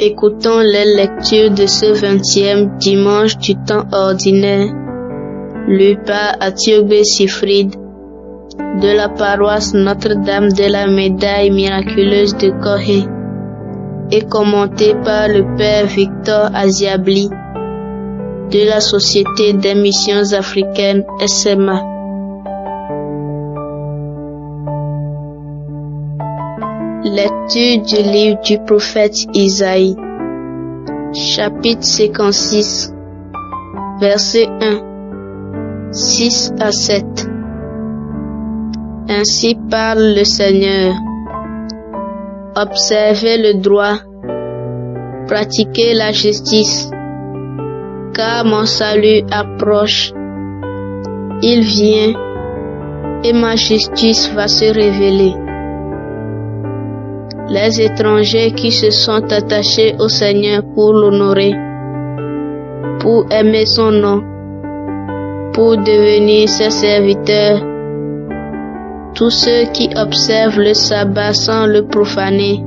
Écoutons les lectures de ce 20e dimanche du temps ordinaire, lu par Athiogbe Siegfried, de la paroisse Notre-Dame de la Médaille miraculeuse de Corée, et commenté par le Père Victor Aziabli, de la Société des Missions Africaines SMA. Lecture du livre du prophète Isaïe, chapitre 56, versets 1, 6 à 7. Ainsi parle le Seigneur. Observez le droit, pratiquez la justice, car mon salut approche. Il vient, et ma justice va se révéler. Les étrangers qui se sont attachés au Seigneur pour l'honorer, pour aimer son nom, pour devenir ses serviteurs, tous ceux qui observent le sabbat sans le profaner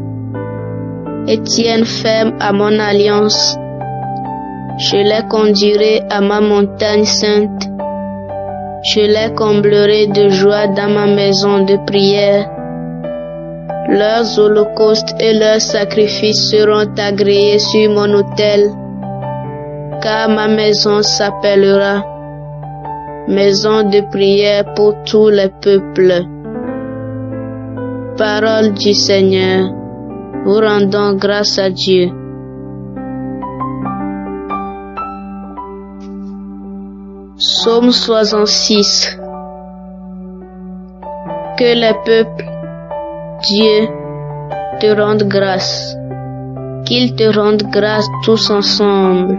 et tiennent ferme à mon alliance, je les conduirai à ma montagne sainte, je les comblerai de joie dans ma maison de prière. Leurs holocaustes et leurs sacrifices seront agréés sur mon autel, car ma maison s'appellera maison de prière pour tous les peuples. Parole du Seigneur, vous rendons grâce à Dieu. Psaume 66. Que les peuples, Dieu, te rende grâce, qu'ils te rendent grâce tous ensemble.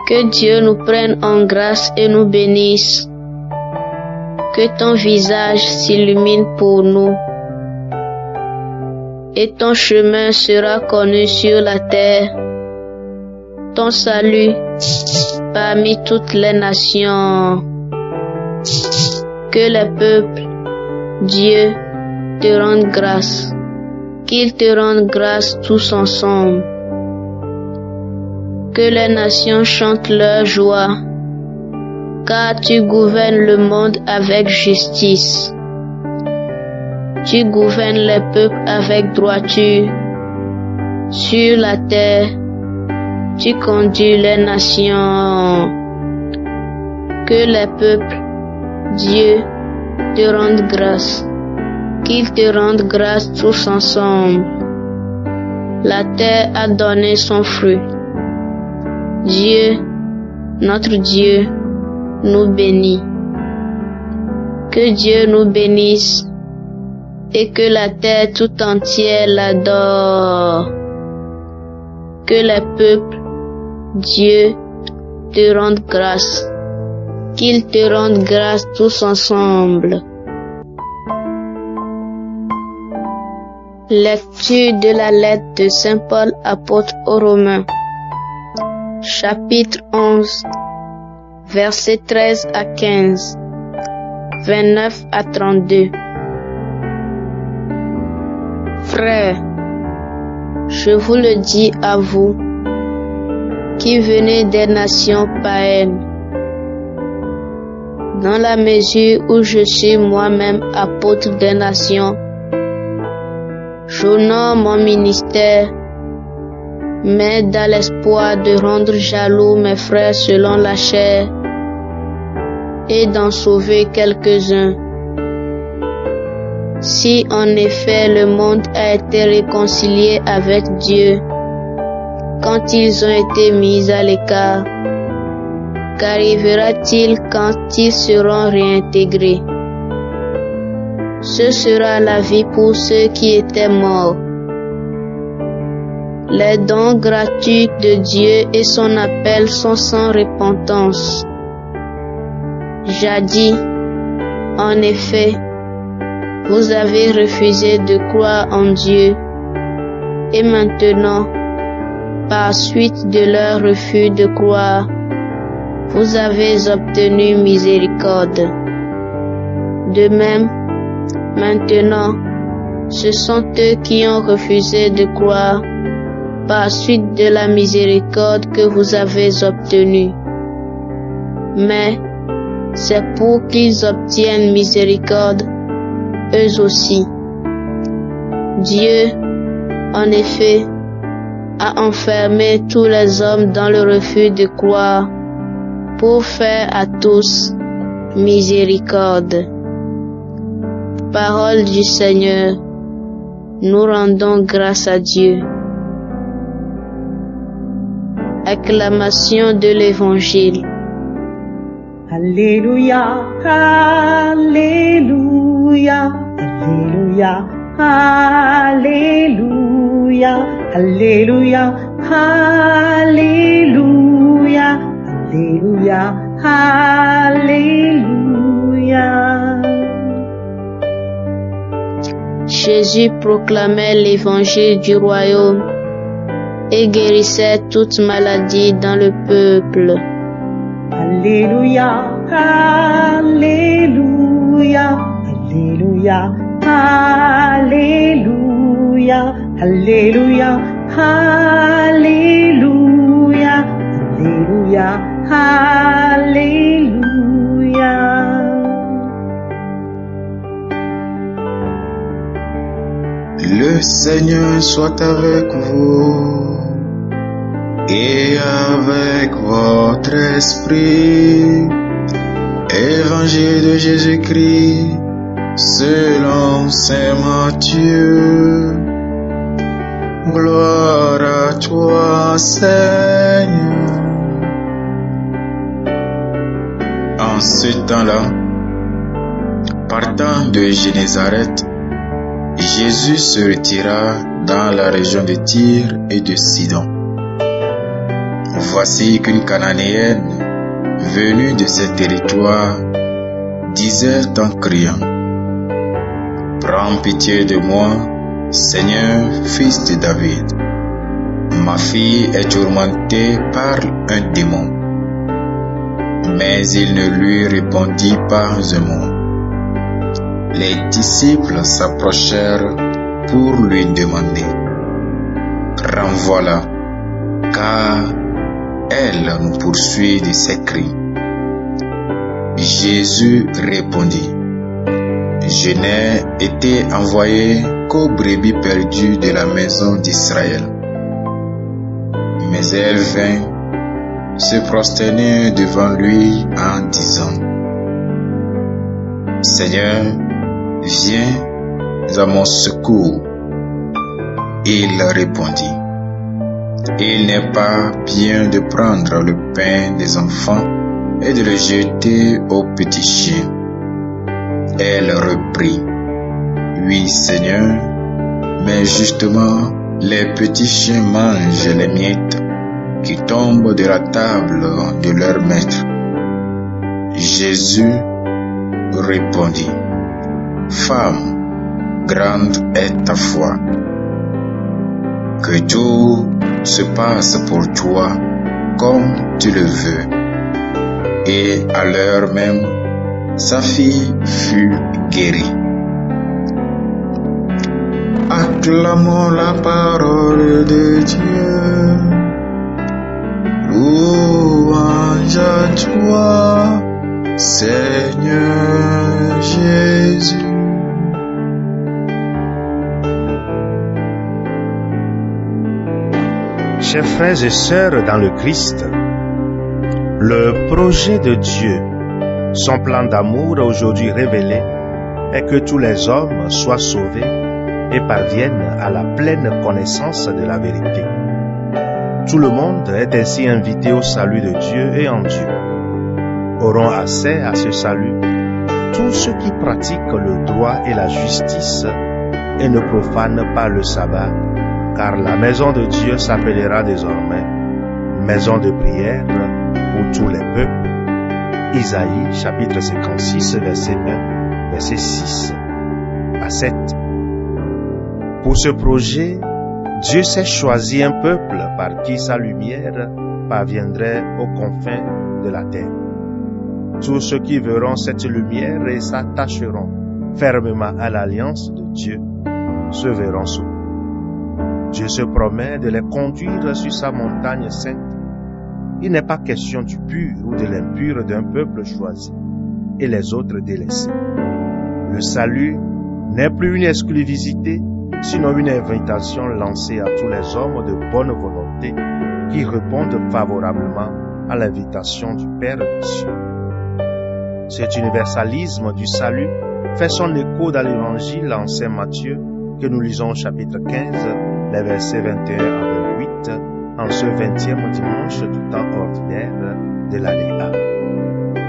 Que Dieu nous prenne en grâce et nous bénisse. Que ton visage s'illumine pour nous. Et ton chemin sera connu sur la terre. Ton salut parmi toutes les nations. Que les peuples, Dieu, te rende grâce, qu'ils te rendent grâce tous ensemble. Que les nations chantent leur joie, car tu gouvernes le monde avec justice. Tu gouvernes les peuples avec droiture. Sur la terre, tu conduis les nations. Que les peuples, Dieu, te rendent grâce, qu'ils te rendent grâce tous ensemble. La terre a donné son fruit. Dieu, notre Dieu, nous bénit. Que Dieu nous bénisse et que la terre tout entière l'adore. Que les peuples, Dieu, te rendent grâce, qu'ils te rendent grâce tous ensemble. Lecture de la lettre de Saint Paul apôtre aux Romains, chapitre 11, versets 13 à 15, 29 à 32. Frères, je vous le dis à vous, qui venez des nations païennes, dans la mesure où je suis moi-même apôtre des nations, j'honore mon ministère, mais dans l'espoir de rendre jaloux mes frères selon la chair et d'en sauver quelques-uns. Si en effet le monde a été réconcilié avec Dieu quand ils ont été mis à l'écart, qu'arrivera-t-il quand ils seront réintégrés? Ce sera la vie pour ceux qui étaient morts. Les dons gratuits de Dieu et son appel sont sans repentance. Jadis, en effet, vous avez refusé de croire en Dieu, et maintenant, par suite de leur refus de croire, vous avez obtenu miséricorde. De même, maintenant, ce sont eux qui ont refusé de croire par suite de la miséricorde que vous avez obtenue. Mais c'est pour qu'ils obtiennent miséricorde, eux aussi. Dieu, en effet, a enfermé tous les hommes dans le refus de croire pour faire à tous miséricorde. Parole du Seigneur, nous rendons grâce à Dieu. Acclamation de l'Évangile. Alléluia, Alléluia, Alléluia, Alléluia, Alléluia, Alléluia, Alléluia, Alléluia. Jésus proclamait l'évangile du royaume et guérissait toute maladie dans le peuple. Alléluia, Alléluia, Alléluia, Alléluia, Alléluia, Alléluia, Alléluia, Alléluia. Le Seigneur soit avec vous et avec votre esprit. Évangile de Jésus-Christ selon saint Matthieu. Gloire à toi, Seigneur. En ce temps-là, partant de Génézareth, Jésus se retira dans la région de Tyr et de Sidon. Voici qu'une Cananéenne, venue de ces territoires, disait en criant: Prends pitié de moi, Seigneur, fils de David. Ma fille est tourmentée par un démon. Mais il ne lui répondit pas un mot. Les disciples s'approchèrent pour lui demander: Renvoie-la, car elle nous poursuit de ses cris. Jésus répondit: Je n'ai été envoyé qu'aux brebis perdues de la maison d'Israël. Mais elle vint se prosterner devant lui en disant: Seigneur, viens à mon secours. Il répondit: Il n'est pas bien de prendre le pain des enfants et de le jeter aux petits chiens. Elle reprit: Oui, Seigneur, mais justement, les petits chiens mangent les miettes qui tombent de la table de leur maître. Jésus répondit: Femme, grande est ta foi. Que tout se passe pour toi comme tu le veux. Et à l'heure même, sa fille fut guérie. Acclamons la parole de Dieu. Louange à toi, Seigneur Jésus. Chers frères et sœurs dans le Christ, le projet de Dieu, son plan d'amour aujourd'hui révélé, est que tous les hommes soient sauvés et parviennent à la pleine connaissance de la vérité. Tout le monde est ainsi invité au salut de Dieu et en Dieu. Auront accès à ce salut tous ceux qui pratiquent le droit et la justice et ne profanent pas le sabbat car la maison de Dieu s'appellera désormais maison de prière pour tous les peuples. Isaïe chapitre 56 verset 1, verset 6 à 7. Pour ce projet, Dieu s'est choisi un peuple par qui sa lumière parviendrait aux confins de la terre. Tous ceux qui verront cette lumière et s'attacheront fermement à l'alliance de Dieu se verront sauvés. Dieu se promet de les conduire sur sa montagne sainte. Il n'est pas question du pur ou de l'impur d'un peuple choisi et les autres délaissés. Le salut n'est plus une exclusivité, sinon une invitation lancée à tous les hommes de bonne volonté qui répondent favorablement à l'invitation du Père des cieux. Cet universalisme du salut fait son écho dans l'évangile en Saint Matthieu que nous lisons au chapitre 15, les versets 21 à 28, en ce 20e dimanche du temps ordinaire de l'année A.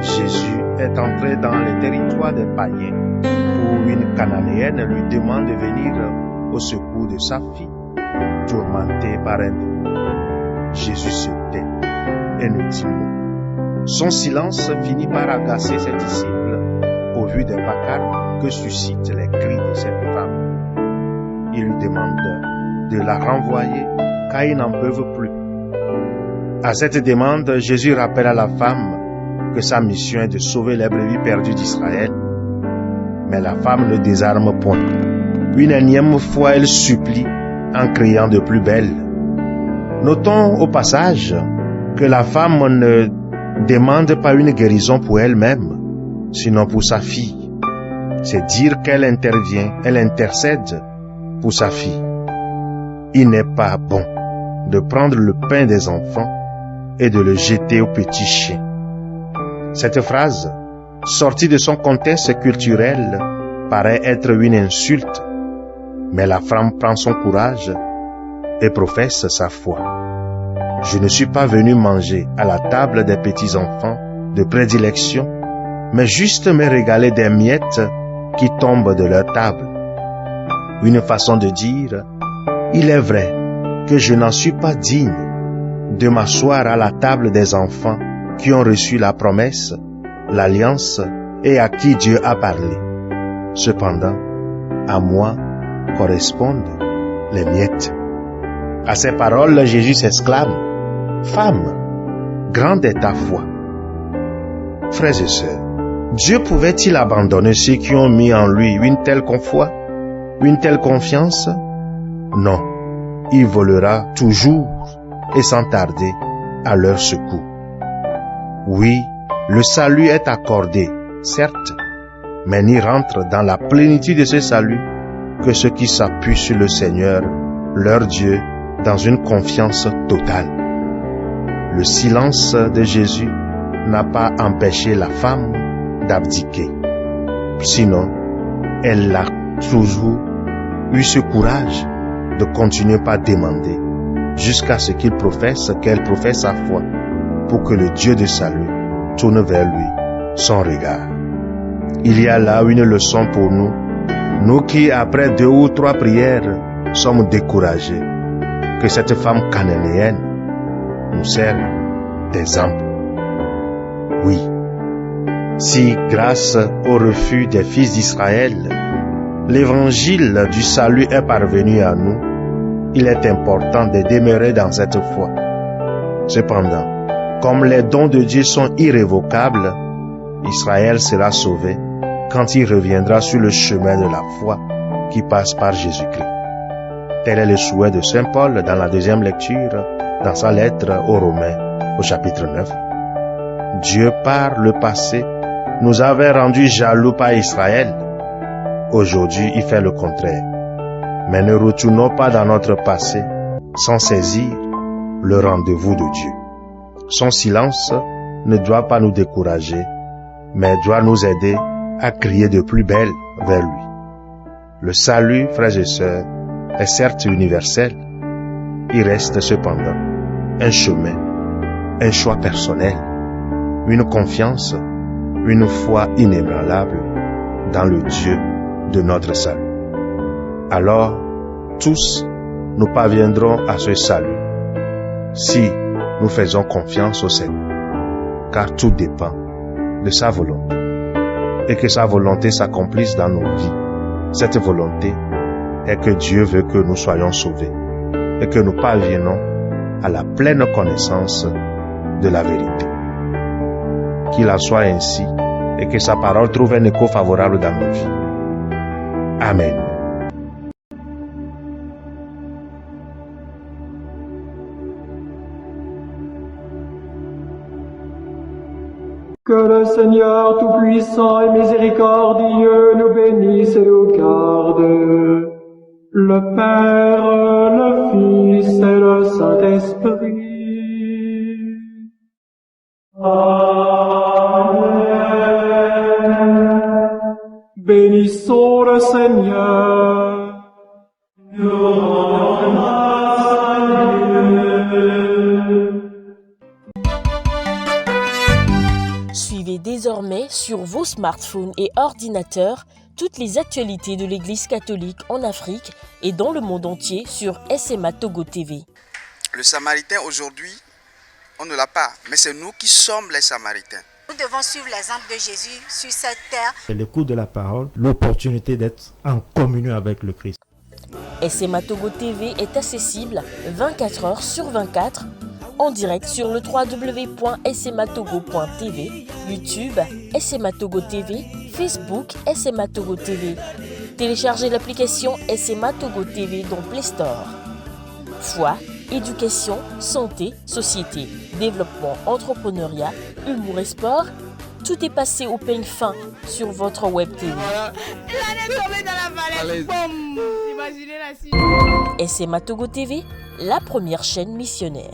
Jésus est entré dans les territoires des païens où une Cananéenne lui demande de venir au secours de sa fille, tourmentée par un démon. Jésus se tait et ne dit mot. Son silence finit par agacer ses disciples au vu des vacarmes que suscitent les cris de cette femme. Ils lui demandent de la renvoyer car ils n'en peuvent plus. À cette demande, Jésus rappelle à la femme que sa mission est de sauver les brebis perdues d'Israël. Mais la femme ne désarme point. Une énième fois, elle supplie en criant de plus belle. Notons au passage que la femme ne demande pas une guérison pour elle-même, sinon pour sa fille. C'est dire qu'elle intervient, elle intercède pour sa fille. Il n'est pas bon de prendre le pain des enfants et de le jeter aux petits chiens. Cette phrase, sortie de son contexte culturel, paraît être une insulte, mais la femme prend son courage et professe sa foi. Je ne suis pas venu manger à la table des petits enfants de prédilection, mais juste me régaler des miettes qui tombent de leur table. Une façon de dire, il est vrai que je n'en suis pas digne de m'asseoir à la table des enfants qui ont reçu la promesse, l'alliance et à qui Dieu a parlé. Cependant, à moi correspondent les miettes. À ces paroles, Jésus s'exclame, « Femme, grande est ta foi. » Frères et sœurs, Dieu pouvait-il abandonner ceux qui ont mis en lui une telle foi, une telle confiance? Non, il volera toujours et sans tarder à leur secours. Oui, le salut est accordé, certes, mais n'y rentre dans la plénitude de ce salut que ceux qui s'appuient sur le Seigneur, leur Dieu, dans une confiance totale. Le silence de Jésus n'a pas empêché la femme d'abdiquer. Sinon, elle a toujours eu ce courage de continuer par demander jusqu'à ce qu'elle professe sa foi pour que le Dieu de salut tourne vers lui son regard. Il y a là une leçon pour nous, nous qui après 2 ou 3 prières sommes découragés, que cette femme cananéenne nous serve d'exemple. Oui, si grâce au refus des fils d'Israël, l'évangile du salut est parvenu à nous, il est important de demeurer dans cette foi. Cependant, comme les dons de Dieu sont irrévocables, Israël sera sauvé quand il reviendra sur le chemin de la foi qui passe par Jésus-Christ. Tel est le souhait de Saint Paul dans la 2e lecture, dans sa lettre aux Romains, au chapitre 9. Dieu, par le passé, nous avait rendus jaloux par Israël. Aujourd'hui, il fait le contraire. Mais ne retournons pas dans notre passé sans saisir le rendez-vous de Dieu. Son silence ne doit pas nous décourager, mais doit nous aider à crier de plus belle vers lui. Le salut, frères et sœurs, est certes universel. Il reste cependant un chemin, un choix personnel, une confiance, une foi inébranlable dans le Dieu de notre salut. Alors, tous, nous parviendrons à ce salut si nous faisons confiance au Seigneur, car tout dépend de sa volonté et que sa volonté s'accomplisse dans nos vies. Cette volonté est que Dieu veut que nous soyons sauvés et que nous parviennons à la pleine connaissance de la vérité. Qu'il en soit ainsi et que sa parole trouve un écho favorable dans nos vies. Amen. Que le Seigneur Tout-Puissant et Miséricordieux nous bénisse et nous garde, le Père, le Fils et le Saint-Esprit. Amen. Bénissons le Seigneur. Nous rendons grâce à Dieu. Suivez désormais sur vos smartphones et ordinateurs toutes les actualités de l'Église catholique en Afrique et dans le monde entier sur SMA Togo TV. Le Samaritain aujourd'hui, on ne l'a pas, mais c'est nous qui sommes les Samaritains. Nous devons suivre l'exemple de Jésus sur cette terre. C'est l'écoute de la parole, l'opportunité d'être en communion avec le Christ. SMA Togo TV est accessible 24 heures sur 24 en direct sur le www.smatogo.tv, YouTube SMA Togo TV, Facebook SMA Togo TV. Téléchargez l'application SMA Togo TV dans Play Store. Foi, éducation, santé, société, développement, entrepreneuriat, humour et sport, tout est passé au peigne fin sur votre web TV. Il allait tomber dans la vallée. Boum. Imaginez la suite. SMA Togo TV, la première chaîne missionnaire.